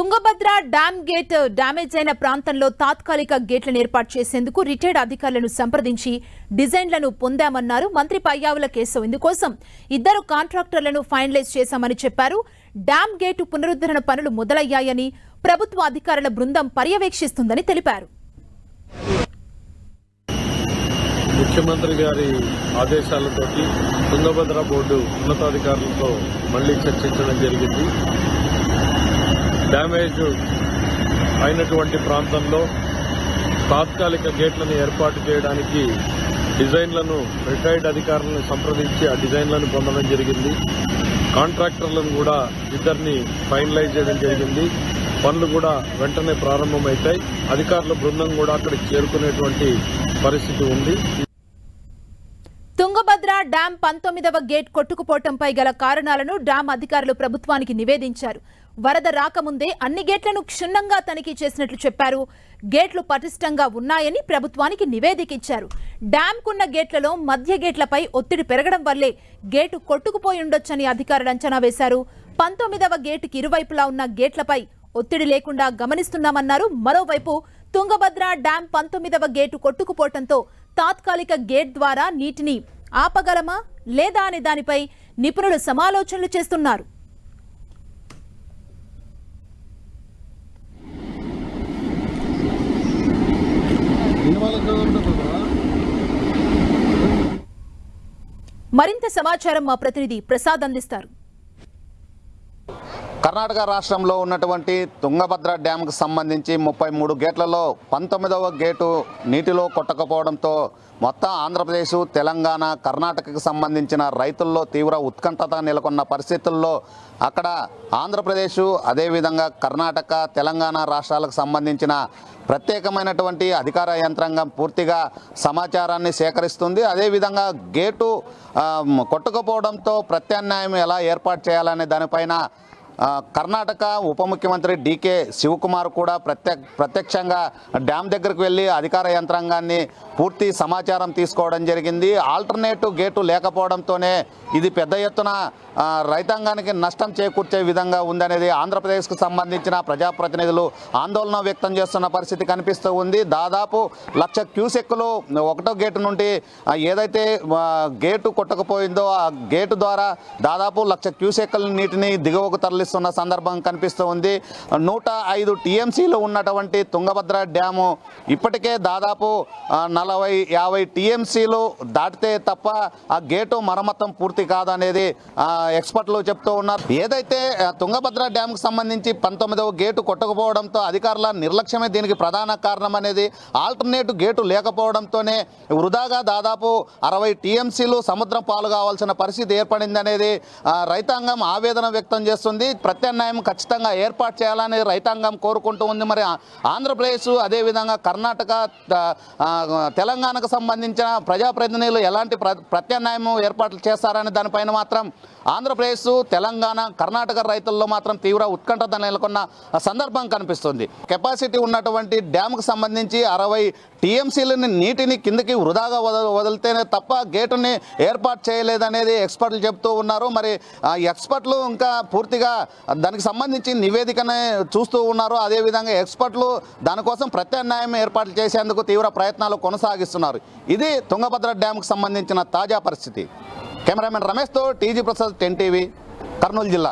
Tungabhadra dam gate damage అయిన ప్రాంతంలో తాత్కాలిక గేట్లను ఏర్పాటు చేసేందుకు రిటైర్డ్ అధికారులను సంప్రదించి డిజైన్లను పొందామన్నారు మంత్రి పయ్యావుల కేశవ్. ఇందుకోసం 2 కాంట్రాక్టర్లను ఫైనలైజ్ చేశామని చెప్పారు. డ్యామ్ గేటు పునరుద్ధరణ పనులు మొదలయ్యాయని ప్రభుత్వ అధికారుల బృందం పర్యవేక్షిస్తుందని తెలిపారు. ముఖ్యమంత్రి గారి ఆదేశాలతో తుంగభద్ర బోర్డు ఉన్నతాధికారులతో మళ్లీ చర్చించడం జరిగింది. డ్యామేజ్ అయినటువంటి ప్రాంతంలో తాత్కాలిక గేట్లను ఏర్పాటు చేయడానికి డిజైన్లను రిటైర్డ్ అధికారులను సంప్రదించి ఆ డిజైన్లను పొందడం జరిగింది. కాంట్రాక్టర్లను కూడా 2 ఫైనలైజ్ చేయడం జరిగింది. పనులు కూడా వెంటనే ప్రారంభమవుతాయి. అధికారుల బృందం కూడా అక్కడికి చేరుకునేటువంటి పరిస్థితి ఉంది. తుంగభద్ర డ్యాం 19వ గేట్ కొట్టుకుపోవడంపై గల కారణాలను డ్యాం అధికారులు ప్రభుత్వానికి నివేదించారు. వరద రాకముందే అన్ని గేట్లను క్షుణ్ణంగా తనిఖీ చేసినట్లు చెప్పారు. గేట్లు పటిష్టంగా ఉన్నాయని ప్రభుత్వానికి నివేదిక ఇచ్చారు. డ్యాంకున్న గేట్లలో మధ్య గేట్లపై ఒత్తిడి పెరగడం వల్లే గేటు కొట్టుకుపోయి ఉండొచ్చని అధికారులు అంచనా వేశారు. 19వ గేటుకి ఇరువైపులా ఉన్న గేట్లపై ఒత్తిడి లేకుండా గమనిస్తున్నామన్నారు. మరోవైపు తుంగభద్ర డ్యాం 19వ గేటు కొట్టుకుపోవడంతో తాత్కాలిక గేట్ ద్వారా నీటిని ఆపగలమా లేదా అనే దానిపై నిపుణులు సమాలోచనలు చేస్తున్నారు. మరింత సమాచారం మా ప్రతినిధి ప్రసాద్ అందిస్తారు. కర్ణాటక రాష్ట్రంలో ఉన్నటువంటి తుంగభద్ర డ్యాంకు సంబంధించి 33 గేట్లలో 19వ గేటు నీటిలో కొట్టకపోవడంతో మొత్తం ఆంధ్రప్రదేశ్, తెలంగాణ, కర్ణాటకకు సంబంధించిన రైతుల్లో తీవ్ర ఉత్కంఠత నెలకొన్న పరిస్థితుల్లో అక్కడ ఆంధ్రప్రదేశ్ అదేవిధంగా కర్ణాటక, తెలంగాణ రాష్ట్రాలకు సంబంధించిన ప్రత్యేకమైనటువంటి అధికార యంత్రాంగం పూర్తిగా సమాచారాన్ని సేకరిస్తుంది. అదేవిధంగా గేటు కొట్టుకుపోవడంతో ప్రత్యామ్నాయం ఎలా ఏర్పాటు చేయాలనే దానిపైన కర్ణాటక ఉప ముఖ్యమంత్రి డీకే శివకుమార్ కూడా ప్రత్యక్షంగా డ్యామ్ దగ్గరకు వెళ్ళి అధికార యంత్రాంగాన్ని పూర్తి సమాచారం తీసుకోవడం జరిగింది. ఆల్టర్నేటివ్ గేటు లేకపోవడంతోనే ఇది పెద్ద ఎత్తున రైతాంగానికి నష్టం చేకూర్చే విధంగా ఉందనేది ఆంధ్రప్రదేశ్కు సంబంధించిన ప్రజాప్రతినిధులు ఆందోళన వ్యక్తం చేస్తున్న పరిస్థితి కనిపిస్తూ ఉంది. దాదాపు 1,00,000 క్యూసెక్కులు 1వ గేటు నుండి ఏదైతే గేటు కొట్టకపోయిందో ఆ గేటు ద్వారా దాదాపు 1,00,000 క్యూసెక్కుల నీటిని దిగువకు తరలిస్తున్న సందర్భం కనిపిస్తూ ఉంది. 105 టీఎంసీలు ఉన్నటువంటి తుంగభద్ర డ్యాము ఇప్పటికే దాదాపు 40-50 టీఎంసీలు దాటితే తప్ప ఆ గేటు మరమ్మతం పూర్తి కాదనేది ఎక్స్పర్ట్లు చెప్తూ ఉన్నారు. ఏదైతే తుంగభద్ర డ్యామ్కు సంబంధించి 19వ గేటు కొట్టకపోవడంతో అధికారుల నిర్లక్ష్యమే దీనికి ప్రధాన కారణం అనేది. ఆల్టర్నేటివ్ గేటు లేకపోవడంతోనే వృధాగా దాదాపు 60 టీఎంసీలు సముద్రం పాలు కావాల్సిన పరిస్థితి ఏర్పడింది అనేది రైతాంగం ఆవేదన వ్యక్తం చేస్తుంది. ప్రత్యామ్నాయం ఖచ్చితంగా ఏర్పాటు చేయాలని రైతాంగం కోరుకుంటూ ఉంది. మరి ఆంధ్రప్రదేశ్ అదేవిధంగా కర్ణాటక, తెలంగాణకు సంబంధించిన ప్రజాప్రతినిధులు ఎలాంటి ప్రత్యామ్నాయం ఏర్పాట్లు చేస్తారనే దానిపైన మాత్రం ఆంధ్రప్రదేశ్, తెలంగాణ, కర్ణాటక రైతుల్లో మాత్రం తీవ్ర ఉత్కంఠత నెలకొన్న సందర్భం కనిపిస్తుంది. కెపాసిటీ ఉన్నటువంటి డ్యామ్కు సంబంధించి 60 టీఎంసీలని నీటిని కిందకి వృధాగా వదిలితేనే తప్ప గేటుని ఏర్పాటు చేయలేదనేది ఎక్స్పర్ట్లు చెప్తూ ఉన్నారు. మరి ఎక్స్పర్ట్లు ఇంకా పూర్తిగా దానికి సంబంధించి నివేదికనే చూస్తూ ఉన్నారు. అదేవిధంగా ఎక్స్పర్ట్లు దానికోసం ప్రత్యామ్నాయం ఏర్పాట్లు చేసేందుకు తీవ్ర ప్రయత్నాలు కొనసాగిస్తున్నారు. ఇది తుంగభద్ర డ్యామ్కు సంబంధించిన తాజా పరిస్థితి. కెమెరామెన్ రమేష్తో టీజీ ప్రసాద్, 10 టీవీ, కర్నూలు జిల్లా.